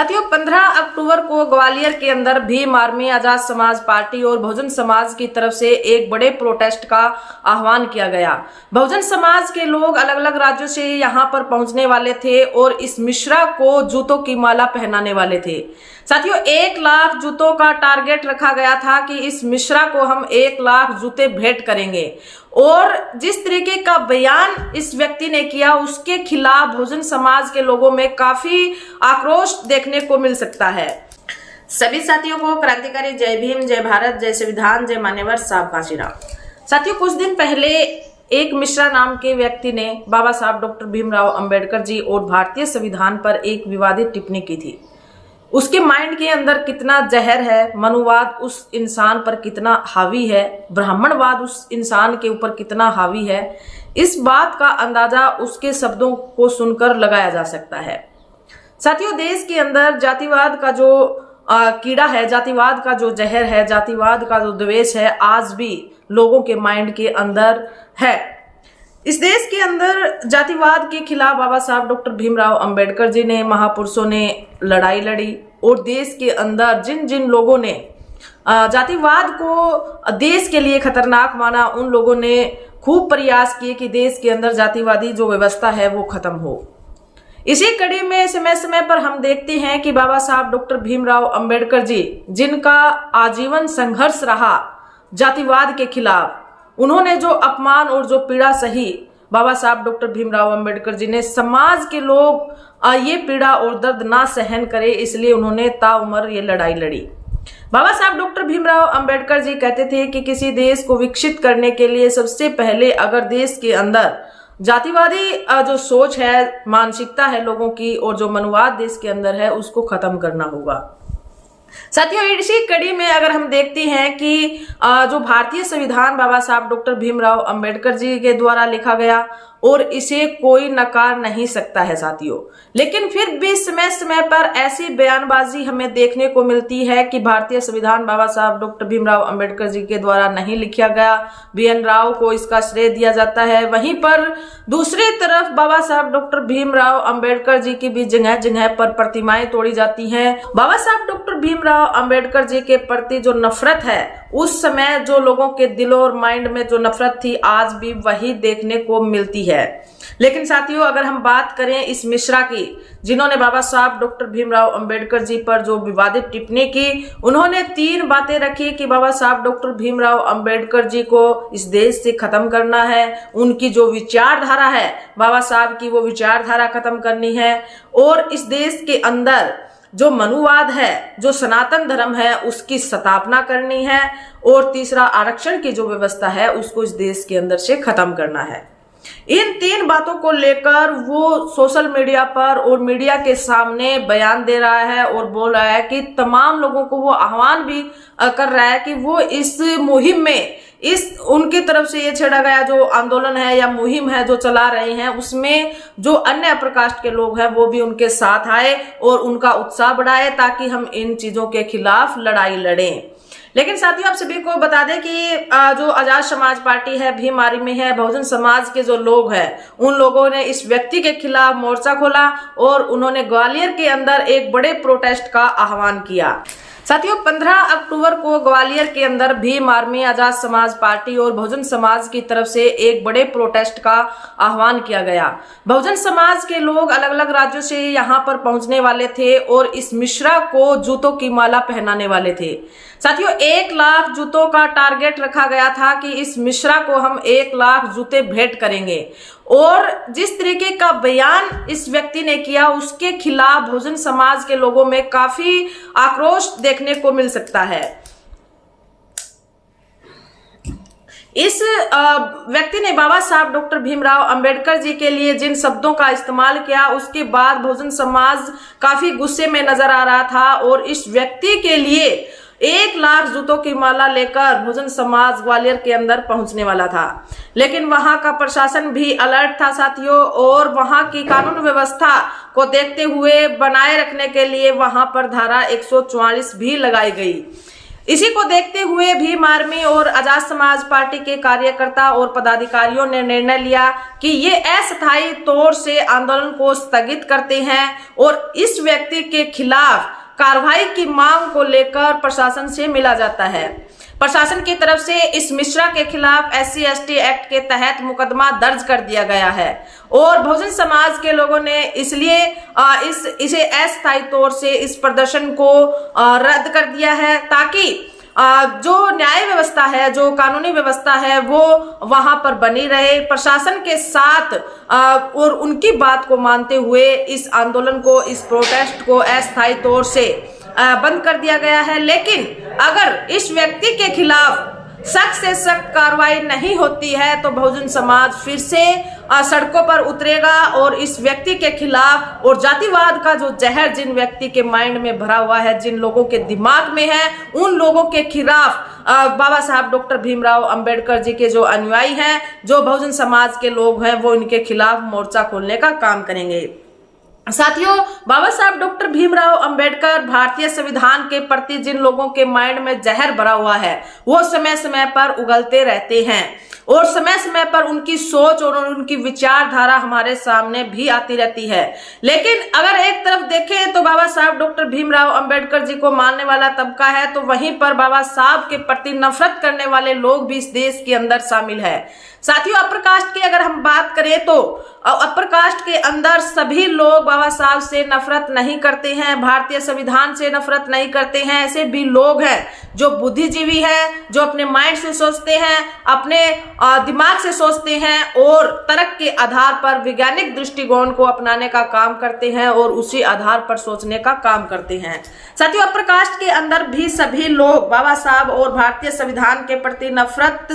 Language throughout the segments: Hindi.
साथियों 15 अक्टूबर को ग्वालियर के अंदर भीम आर्मी आजाद समाज पार्टी और बहुजन समाज की तरफ से एक बड़े प्रोटेस्ट का आह्वान किया गया। बहुजन समाज के लोग अलग अलग राज्यों से यहां पर पहुंचने वाले थे और इस मिश्रा को जूतों की माला पहनाने वाले थे। साथियों 1 लाख जूतों का टारगेट रखा गया था कि इस मिश्रा को हम 1 लाख जूते भेंट करेंगे और जिस तरीके का बयान इस व्यक्ति ने किया उसके खिलाफ बहुजन समाज के लोगों में काफी आक्रोश देखने को मिल सकता है। सभी साथियों को क्रांतिकारी जय भीम, जय भारत, जय संविधान, जय मान्यवर साहब काशीराम। साथियों कुछ दिन पहले एक मिश्रा नाम के व्यक्ति ने बाबा साहब डॉक्टर भीमराव अंबेडकर जी और भारतीय संविधान पर एक विवादित टिप्पणी की थी। उसके माइंड के अंदर कितना जहर है, मनुवाद उस इंसान पर कितना हावी है, ब्राह्मणवाद उस इंसान के ऊपर कितना हावी है, इस बात का अंदाजा उसके शब्दों को सुनकर लगाया जा सकता है। साथियों देश के अंदर जातिवाद का जो कीड़ा है, जातिवाद का जो जहर है, जातिवाद का जो द्वेष है, आज भी लोगों के माइंड के अंदर है। इस देश के अंदर जातिवाद के खिलाफ बाबा साहब डॉक्टर भीमराव अंबेडकर जी ने, महापुरुषों ने लड़ाई लड़ी और देश के अंदर जिन जिन लोगों ने जातिवाद को देश के लिए खतरनाक माना, उन लोगों ने खूब प्रयास किए कि देश के अंदर जातिवादी जो व्यवस्था है वो खत्म हो। इसी कड़ी में समय समय पर हम देखते हैं कि बाबा साहब डॉक्टर भीमराव अंबेडकर जी, जिनका आजीवन संघर्ष रहा जातिवाद के खिलाफ, उन्होंने जो अपमान और जो पीड़ा सही, बाबा साहब डॉक्टर भीमराव अंबेडकर जी ने समाज के लोग ये पीड़ा और दर्द ना सहन करे, इसलिए उन्होंने ताउम्र ये लड़ाई लड़ी। बाबा साहब डॉक्टर भीमराव अंबेडकर जी कहते थे कि किसी देश को विकसित करने के लिए सबसे पहले अगर देश के अंदर जातिवादी जो सोच है, मानसिकता है लोगों की, और जो मनुवाद देश के अंदर है, उसको खत्म करना होगा। साथियों इसी कड़ी में अगर हम देखते हैं कि जो भारतीय संविधान बाबा साहब डॉक्टर भीमराव अंबेडकर जी के द्वारा लिखा गया और इसे कोई नकार नहीं सकता है साथियों, लेकिन फिर भी समय समय पर ऐसी बयानबाजी हमें देखने को मिलती है कि भारतीय संविधान बाबा साहब डॉक्टर भीमराव अंबेडकर जी के द्वारा नहीं लिखा गया, BN राव को इसका श्रेय दिया जाता है। वहीं पर दूसरी तरफ बाबा साहब डॉक्टर भीमराव अंबेडकर जी की भी जगह जगह पर प्रतिमाएं तोड़ी जाती हैं। बाबा साहब डॉक्टर भीमराव अंबेडकर जी के प्रति जो नफरत है, उस समय जो लोगों के दिलों और माइंड में जो नफरत थी, आज भी वही देखने को मिलती है। लेकिन साथियों अगर हम बात करें इस मिश्रा की, जिन्होंने बाबा साहब डॉक्टर भीमराव अंबेडकर जी पर जो विवादित टिप्पणी की, उन्होंने 3 बातें रखी कि बाबा साहब डॉक्टर भीमराव अंबेडकर जी को इस देश से खत्म करना है, उनकी जो विचारधारा है बाबा साहब की, वो विचारधारा खत्म करनी है, और इस देश के अंदर जो मनुवाद है, जो सनातन धर्म है, उसकी स्थापना करनी है, और तीसरा आरक्षण की जो व्यवस्था है उसको इस देश के अंदर से खत्म करना है। इन 3 बातों को लेकर वो सोशल मीडिया पर और मीडिया के सामने बयान दे रहा है और बोल रहा है कि तमाम लोगों को वो आह्वान भी कर रहा है कि वो इस मुहिम में, इस उनकी तरफ से ये छेड़ा गया जो आंदोलन है या मुहिम है जो चला रहे हैं, उसमें जो अन्य प्रकास्ट के लोग हैं वो भी उनके साथ आए और उनका उत्साह बढ़ाए, ताकि हम इन चीजों के खिलाफ लड़ाई लड़ें। लेकिन साथियों आप सभी को बता दें कि जो आजाद समाज पार्टी है, भीम आर्मी है, बहुजन समाज के जो लोग हैं, उन लोगों ने इस व्यक्ति के खिलाफ मोर्चा खोला और उन्होंने ग्वालियर के अंदर एक बड़े प्रोटेस्ट का आह्वान किया। साथियों 15 अक्टूबर को ग्वालियर के अंदर भीम आर्मी आजाद समाज पार्टी और बहुजन समाज की तरफ से एक बड़े प्रोटेस्ट का आह्वान किया गया। बहुजन समाज के लोग अलग अलग राज्यों से यहां पर पहुंचने वाले थे और इस मिश्रा को जूतों की माला पहनाने वाले थे। साथियों 1 लाख जूतों का टारगेट रखा गया था कि इस मिश्रा को हम 1 लाख जूते भेंट करेंगे, और जिस तरीके का बयान इस व्यक्ति ने किया उसके खिलाफ बहुजन समाज के लोगों में काफी आक्रोश देखने को मिल सकता है। इस व्यक्ति ने बाबा साहब डॉक्टर भीमराव अंबेडकर जी के लिए जिन शब्दों का इस्तेमाल किया, उसके बाद बहुजन समाज काफी गुस्से में नजर आ रहा था और इस व्यक्ति के लिए 1 लाख जूतों की माला लेकर बहुजन समाज ग्वालियर के अंदर पहुंचने वाला था। लेकिन वहां का प्रशासन भी अलर्ट था साथियों, और वहां की कानून व्यवस्था को देखते हुए बनाए रखने के लिए वहां पर धारा 144 भी लगाई गई। इसी को देखते हुए भीम आर्मी और आजाद समाज पार्टी के कार्यकर्ता और पदाधिकारियों ने निर्णय लिया कि ये अस्थायी तौर से आंदोलन को स्थगित करते हैं और इस व्यक्ति के खिलाफ कार्रवाई की मांग को लेकर प्रशासन से मिला जाता है। प्रशासन की तरफ से इस मिश्रा के खिलाफ SC/ST एक्ट के तहत मुकदमा दर्ज कर दिया गया है और बहुजन समाज के लोगों ने इसलिए इसे अस्थायी तौर से इस प्रदर्शन को रद्द कर दिया है, ताकि जो न्याय व्यवस्था है, जो कानूनी व्यवस्था है, वो वहां पर बनी रहे। प्रशासन के साथ और उनकी बात को मानते हुए इस आंदोलन को, इस प्रोटेस्ट को अस्थायी तौर से बंद कर दिया गया है। लेकिन अगर इस व्यक्ति के खिलाफ सख्त से सख्त कार्रवाई नहीं होती है तो बहुजन समाज फिर से सड़कों पर उतरेगा और इस व्यक्ति के खिलाफ, और जातिवाद का जो जहर जिन व्यक्ति के माइंड में भरा हुआ है, जिन लोगों के दिमाग में है, उन लोगों के खिलाफ बाबा साहब डॉक्टर भीमराव अंबेडकर जी के जो अनुयायी हैं, जो बहुजन समाज के लोग हैं, वो इनके खिलाफ मोर्चा खोलने का काम करेंगे। साथियों, बाबा साहब डॉक्टर भीमराव अंबेडकर भारतीय संविधान के प्रति जिन लोगों के माइंड में जहर भरा हुआ है, वो समय समय पर उगलते रहते हैं और समय समय पर उनकी सोच और उनकी विचारधारा हमारे सामने भी आती रहती है। लेकिन अगर एक तरफ देखें तो बाबा साहब डॉक्टर भीमराव अंबेडकर जी को मानने वाला तबका है, तो वहीं पर बाबा साहब के प्रति नफरत करने वाले लोग भी इस देश के अंदर शामिल है। साथियों, अपर कास्ट की अगर हम बात करें तो अपर कास्ट के अंदर सभी लोग बाबा साहब से नफरत नहीं करते हैं, भारतीय संविधान से नफरत नहीं करते हैं। ऐसे भी लोग हैं जो बुद्धिजीवी हैं, जो अपने माइंड से सोचते हैं, अपने दिमाग से सोचते हैं और तर्क के आधार पर वैज्ञानिक दृष्टिकोण को अपनाने का काम करते हैं और उसी आधार पर सोचने का काम करते हैं। साथियों, अपर कास्ट के अंदर भी सभी लोग बाबा साहब और भारतीय संविधान के प्रति नफरत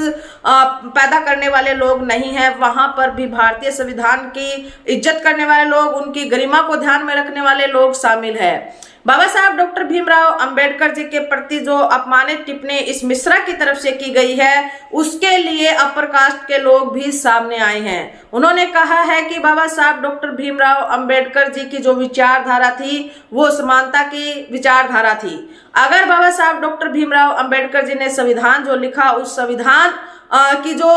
पैदा करने वाले लोग नहीं हैं। वहां पर भी भारतीय संविधान की इज्जत करने वाले लोग, उनकी गरिमा को ध्यान में रखने वाले लोग शामिल है। बाबा साहब डॉक्टर भीमराव अंबेडकर जी के प्रति जो अपमानित टिप्पणी इस मिश्रा की तरफ से की गई है, उसके लिए अपर कास्ट के लोग भी सामने आए हैं। उन्होंने कहा है कि बाबा साहब डॉक्टर भीमराव अंबेडकर जी की जो विचारधारा थी वो समानता की विचारधारा थी। अगर बाबा साहब डॉक्टर भीमराव अंबेडकर जी ने संविधान जो लिखा, उस संविधान की जो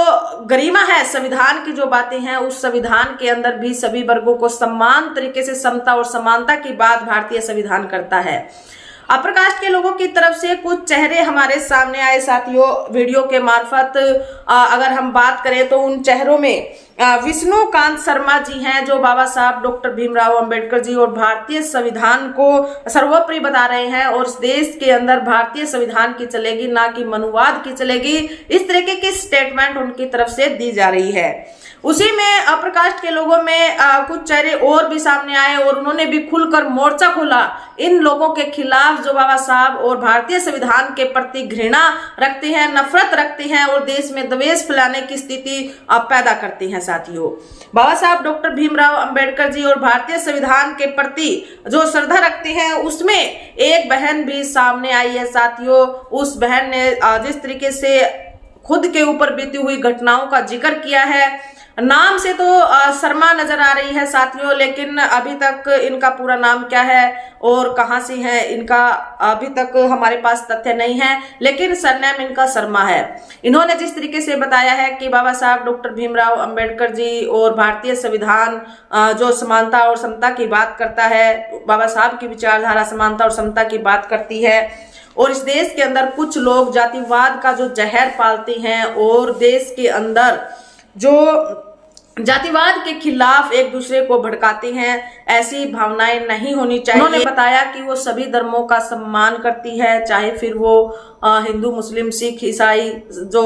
गरिमा है, संविधान की जो बातें हैं, उस संविधान के अंदर भी सभी वर्गों को समान तरीके से समता और समानता की बात भारतीय संविधान करता है। अपर कास्ट के लोगों की तरफ से कुछ चेहरे हमारे सामने आए साथियों वीडियो के मार्फत। अगर हम बात करें तो उन चेहरों में विष्णुकांत शर्मा जी हैं, जो बाबा साहब डॉक्टर भीमराव अंबेडकर जी और भारतीय संविधान को सर्वोपरि बता रहे हैं और इस देश के अंदर भारतीय संविधान की चलेगी, ना कि मनुवाद की चलेगी। इस तरीके की स्टेटमेंट उनकी तरफ से दी जा रही है। उसी में अपर कास्ट के लोगों में कुछ चेहरे और भी सामने आए और उन्होंने भी खुलकर मोर्चा खोला इन लोगों के खिलाफ जो बाबा साहब और भारतीय संविधान के प्रति घृणा रखते हैं, नफरत रखते हैं और देश में द्वेष फैलाने की स्थिति पैदा करते हैं। साथियों, बाबा साहब डॉक्टर भीमराव अंबेडकर जी और भारतीय संविधान के प्रति जो श्रद्धा रखते हैं, उसमें एक बहन भी सामने आई है। साथियों, उस बहन ने जिस तरीके से खुद के ऊपर बीती हुई घटनाओं का जिक्र किया है, नाम से तो शर्मा नजर आ रही है साथियों, लेकिन अभी तक इनका पूरा नाम क्या है और कहां से है, इनका अभी तक हमारे पास तथ्य नहीं है, लेकिन सरनेम इनका शर्मा है। इन्होंने जिस तरीके से बताया है कि बाबा साहब डॉक्टर भीमराव अंबेडकर जी और भारतीय संविधान जो समानता और समता की बात करता है, बाबा साहब की विचारधारा समानता और समता की बात करती है और इस देश के अंदर कुछ लोग जातिवाद का जो जहर पालते हैं और देश के अंदर जो जातिवाद के खिलाफ एक दूसरे को भड़काते हैं, ऐसी भावनाएं नहीं होनी चाहिए। उन्होंने बताया कि वो सभी धर्मों का सम्मान करती है, चाहे फिर वो हिंदू, मुस्लिम, सिख, ईसाई जो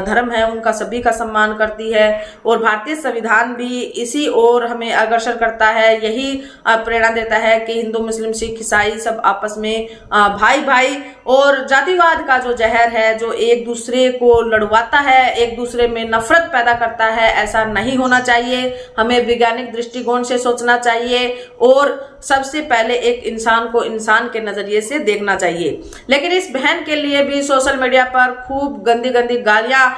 धर्म है उनका सभी का सम्मान करती है और भारतीय संविधान भी इसी ओर हमें अग्रसर करता है। यही प्रेरणा देता है कि हिंदू, मुस्लिम, सिख, ईसाई सब आपस में भाई भाई, और जातिवाद का जो जहर है जो एक दूसरे को लड़वाता है, एक दूसरे में नफरत पैदा करता है, ऐसा नहीं होना चाहिए, हमें वैज्ञानिक दृष्टिकोण से सोचना चाहिए और सबसे पहले एक इंसान को इंसान के नजरिए से देखना चाहिए। लेकिन इस बहन के लिए भी सोशल मीडिया पर खूब गंदी गंदी गालियां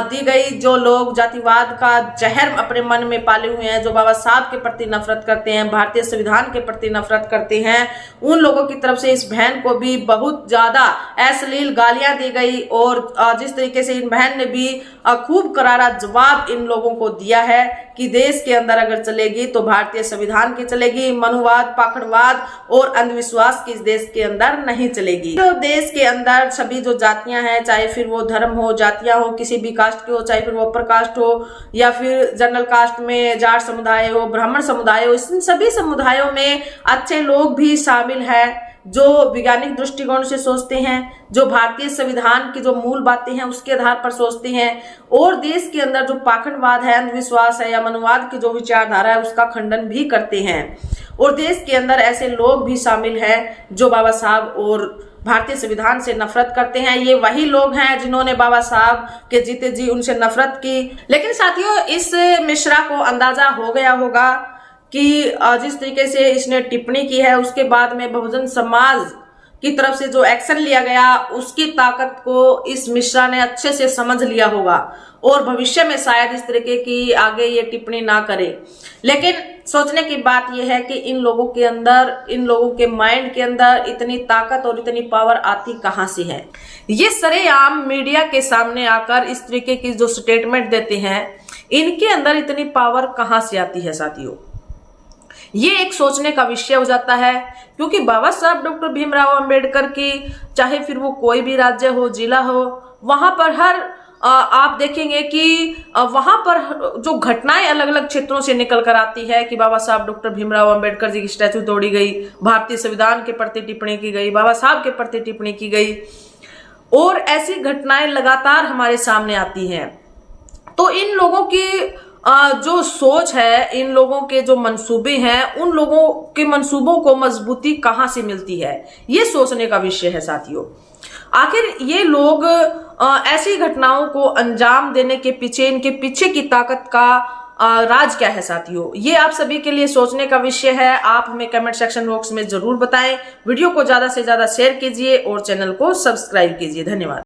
दी गई। जो लोग जातिवाद का जहर अपने मन में पाले हुए हैं, जो बाबा साहब के प्रति नफरत करते हैं, भारतीय संविधान के प्रति नफरत करते हैं, उन लोगों की तरफ से इस बहन को भी बहुत ज्यादा अश्लील गालियां दी गई। और जिस तरीके से इन बहन ने भी खूब करारा जवाब इन लोगों को दिया है कि देश के अंदर अगर चलेगी तो भारतीय संविधान की चलेगी, मनुवाद, पाखंडवाद और अंधविश्वास की इस देश के अंदर नहीं चलेगी। तो देश के अंदर सभी जो जातियां हैं, चाहे फिर वो धर्म हो, जातियां हो, किसी भी कास्ट की हो, चाहे फिर वो अपर कास्ट हो या फिर जनरल कास्ट में जाट समुदाय हो, ब्राह्मण समुदाय हो, इन सभी समुदायों में अच्छे लोग भी शामिल हैं जो वैज्ञानिक दृष्टिकोण से सोचते हैं, जो भारतीय संविधान की जो मूल बातें हैं उसके आधार पर सोचते हैं और देश के अंदर जो पाखंडवाद है, अंधविश्वास है या मनुवाद की जो विचारधारा है उसका खंडन भी करते हैं। और देश के अंदर ऐसे लोग भी शामिल हैं जो बाबा साहब और भारतीय संविधान से नफरत करते हैं। ये वही लोग हैं जिन्होंने बाबा साहब के जीते जी उनसे नफरत की। लेकिन साथियों, इस मिश्रा को अंदाजा हो गया होगा कि जिस तरीके से इसने टिप्पणी की है उसके बाद में बहुजन समाज की तरफ से जो एक्शन लिया गया उसकी ताकत को इस मिश्रा ने अच्छे से समझ लिया होगा और भविष्य में शायद इस तरीके की आगे ये टिप्पणी ना करे। लेकिन सोचने की बात यह है कि इन लोगों के अंदर, इन लोगों के माइंड के अंदर इतनी ताकत और इतनी पावर आती कहां से है। ये सरेआम मीडिया के सामने आकर इस तरीके की जो स्टेटमेंट देते हैं, इनके अंदर इतनी पावर कहां से आती है साथियों। ये एक सोचने का विषय हो जाता है क्योंकि बाबा साहब डॉक्टर भीमराव अंबेडकर की, चाहे फिर वो कोई भी राज्य हो, जिला हो, वहां पर हर आप देखेंगे कि वहां पर जो घटनाएं अलग अलग क्षेत्रों से निकल कर आती है कि बाबा साहब डॉक्टर भीमराव अंबेडकर जी की स्टैचू तोड़ी गई, भारतीय संविधान के प्रति टिप्पणी की गई, बाबा साहब के प्रति टिप्पणी की गई और ऐसी घटनाएं लगातार हमारे सामने आती हैं। तो इन लोगों की जो सोच है, इन लोगों के जो मंसूबे हैं, उन लोगों के मंसूबों को मजबूती कहां से मिलती है, ये सोचने का विषय है साथियों। आखिर ये लोग ऐसी घटनाओं को अंजाम देने के पीछे, इनके पीछे की ताकत का राज क्या है साथियों, ये आप सभी के लिए सोचने का विषय है। आप हमें कमेंट सेक्शन बॉक्स में जरूर बताएं। वीडियो को ज्यादा से ज्यादा शेयर कीजिए और चैनल को सब्सक्राइब कीजिए। धन्यवाद।